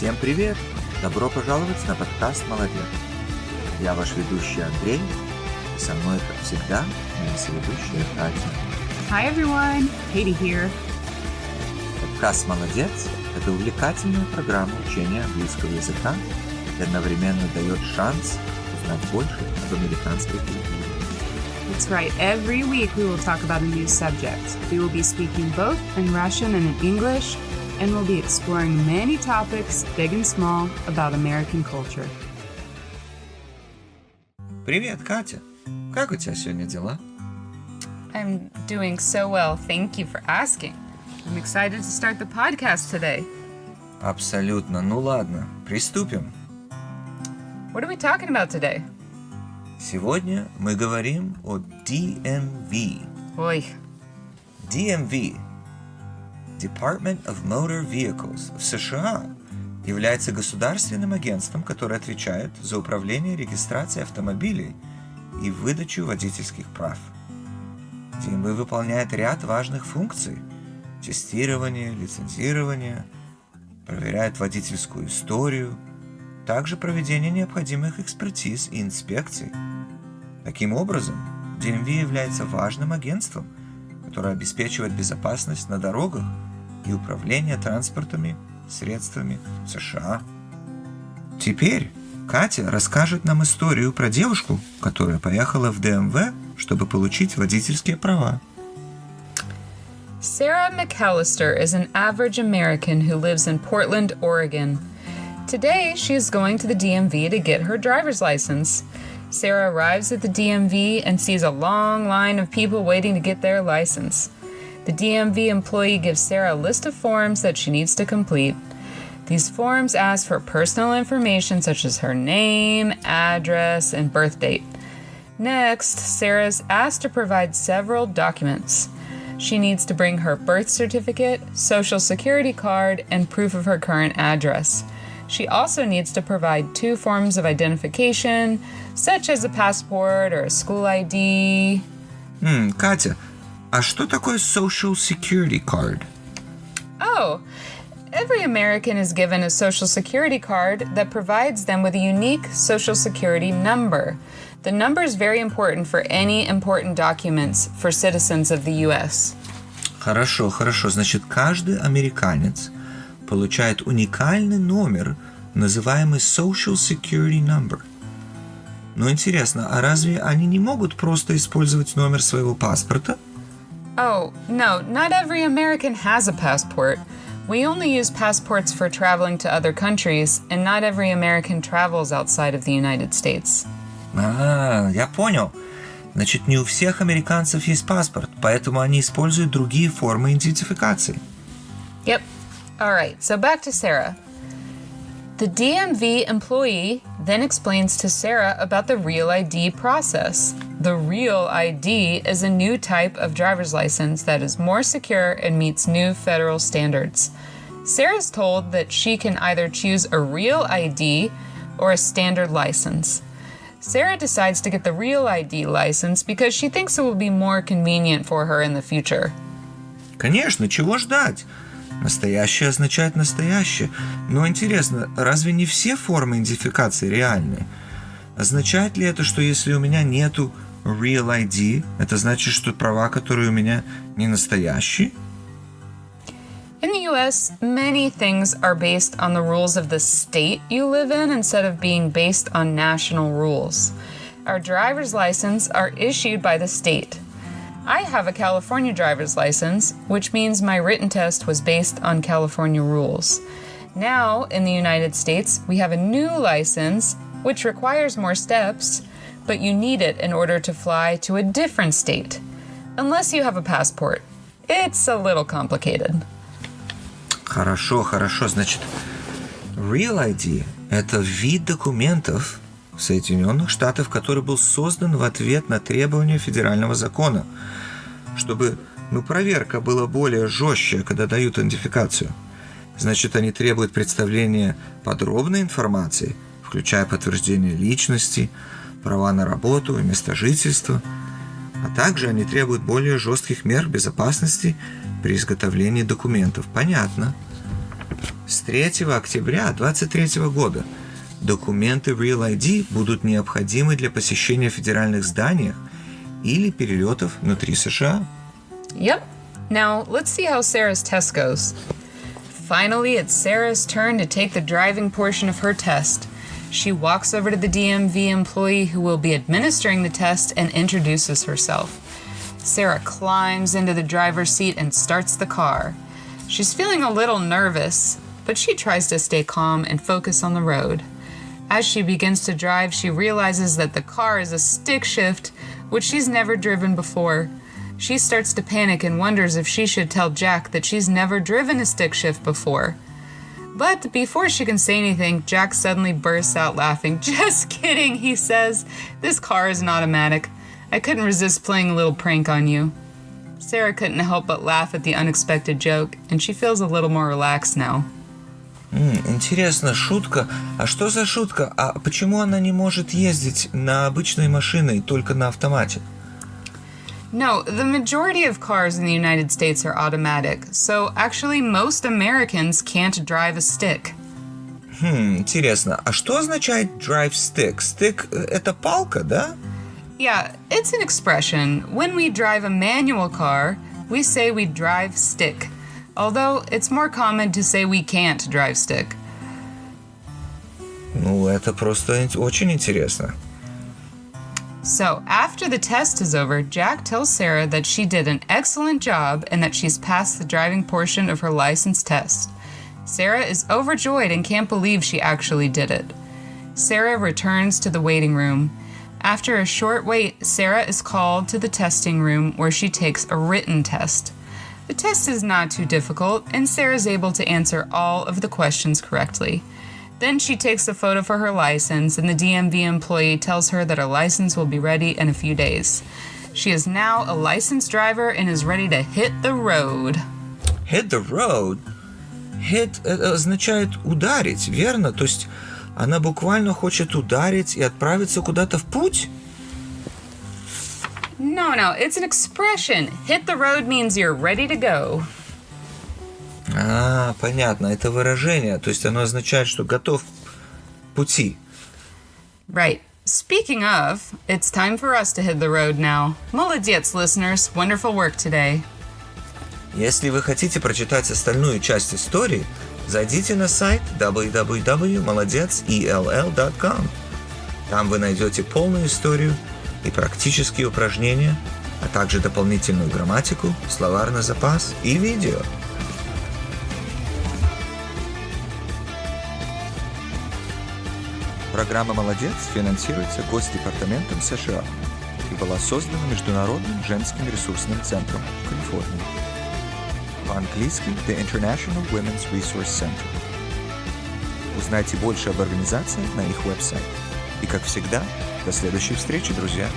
Всем привет! Добро пожаловать на подкаст «Молодец». Я ваш ведущий Андрей, и со мной, как всегда, моя соведущая Катя. Hi everyone, Katie here. Подкаст «Молодец» — это увлекательная программа учения английского языка и одновременно дает шанс узнать больше об американской культуре. That's right, every week we will talk about a new subject. We will be speaking both in Russian and in English, and we'll be exploring many topics, big and small, about American culture. Привет, Катя! Как у тебя сегодня дела? I'm doing so well, thank you for asking. I'm excited to start the podcast today. Абсолютно. Ну ладно, приступим. What are we talking about today? Сегодня мы говорим о DMV. Ой. DMV, Department of Motor Vehicles, в США является государственным агентством, которое отвечает за управление регистрацией автомобилей и выдачу водительских прав. DMV выполняет ряд важных функций: тестирование, лицензирование, проверяет водительскую историю, также проведение необходимых экспертиз и инспекций. Таким образом, DMV является важным агентством, которое обеспечивает безопасность на дорогах и управление транспортными средствами в США. Теперь Катя расскажет нам историю про девушку, которая поехала в ДМВ, чтобы получить водительские права. Sarah McAllister is an average American who lives in Portland, Oregon. Today, she is going to the DMV to get her driver's license. Sarah arrives at the DMV and sees a long line of people waiting to get their license. The DMV employee gives Sarah a list of forms that she needs to complete. These forms ask for personal information such as her name, address, and birth date. Next, Sarah is asked to provide several documents. She needs to bring her birth certificate, social security card, and proof of her current address. She also needs to provide 2 forms of identification, such as a passport or a school ID. Катя, а что такое social security card? Oh, every American is given a social security card that provides them with a unique social security number. The number is very important for any important documents for citizens of the U.S. Хорошо. Значит, каждый американец получает уникальный номер, называемый Social Security Number. Но интересно, а разве они не могут просто использовать номер своего паспорта? Oh, no, not every American has a passport. We only use passports for traveling to other countries, and not every American travels outside of the United States. Я понял. Значит, не у всех американцев есть паспорт, поэтому они используют другие формы идентификации. Yep. All right, so back to Sarah. The DMV employee then explains to Sarah about the Real ID process. The Real ID is a new type of driver's license that is more secure and meets new federal standards. Sarah's told that she can either choose a Real ID or a standard license. Sarah decides to get the Real ID license because she thinks it will be more convenient for her in the future. Конечно, чего ждать? Настоящее означает настоящее. Но интересно, разве не все формы идентификации реальные? Означает ли это, что если у меня нету Real ID, это значит, что права, которые у меня, не настоящие? In the US, many things are based on the rules of the state you live in instead of being based on national rules. Our driver's license are issued by the state. I have a California driver's license, which means my written test was based on California rules. Now, in the United States, we have a new license, which requires more steps, but you need it in order to fly to a different state. Unless you have a passport. It's a little complicated. Хорошо. Значит, Real ID – это вид документов Соединенных Штатов, который был создан в ответ на требования федерального закона, чтобы проверка была более жестче, когда дают идентификацию. Значит, они требуют представления подробной информации, включая подтверждение личности, права на работу и место жительства, а также они требуют более жестких мер безопасности при изготовлении документов. Понятно. С 3 октября 2023 года документы Real ID будут необходимы для посещения федеральных зданий или перелетов внутри США. Yep. Now, let's see how Sarah's test goes. Finally, it's Sarah's turn to take the driving portion of her test. She walks over to the DMV employee who will be administering the test and introduces herself. Sarah climbs into the driver's seat and starts the car. She's feeling a little nervous, but she tries to stay calm and focus on the road. As she begins to drive, she realizes that the car is a stick shift, which she's never driven before. She starts to panic and wonders if she should tell Jack that she's never driven a stick shift before. But before she can say anything, Jack suddenly bursts out laughing. "Just kidding," he says. "This car is an automatic. I couldn't resist playing a little prank on you." Sarah couldn't help but laugh at the unexpected joke, and she feels a little more relaxed now. Интересно, шутка. А что за шутка? А почему она не может ездить на обычной машине, только на автомате? No, the majority of cars in the United States are automatic, so actually most Americans can't drive a stick. Интересно. А что означает drive stick? Stick — это палка, да? Yeah, it's an expression. When we drive a manual car, we say we drive stick, although it's more common to say we can't drive stick. Ну, это просто очень интересно. So, after the test is over, Jack tells Sarah that she did an excellent job and that she's passed the driving portion of her license test. Sarah is overjoyed and can't believe she actually did it. Sarah returns to the waiting room. After a short wait, Sarah is called to the testing room where she takes a written test. The test is not too difficult, and Sarah is able to answer all of the questions correctly. Then she takes a photo for her license, and the DMV employee tells her that her license will be ready in a few days. She is now a licensed driver and is ready to hit the road. Hit the road? Hit означает ударить, верно? То есть она буквально хочет ударить и отправиться куда-то в путь? No, it's an expression. Hit the road means you're ready to go. Понятно, это выражение, то есть оно означает, что готов к пути. Right. Speaking of, it's time for us to hit the road now. Molodets, listeners. Wonderful work today. Если вы хотите прочитать остальную часть истории, зайдите на сайт www.molodets.com. Там вы найдете полную историю и практические упражнения, а также дополнительную грамматику, словарный запас и видео. Программа «Молодец» финансируется Госдепартаментом США и была создана Международным женским ресурсным центром в Калифорнии. По-английски The International Women's Resource Center. Узнайте больше об организации на их веб-сайте. И, как всегда, до следующей встречи, друзья!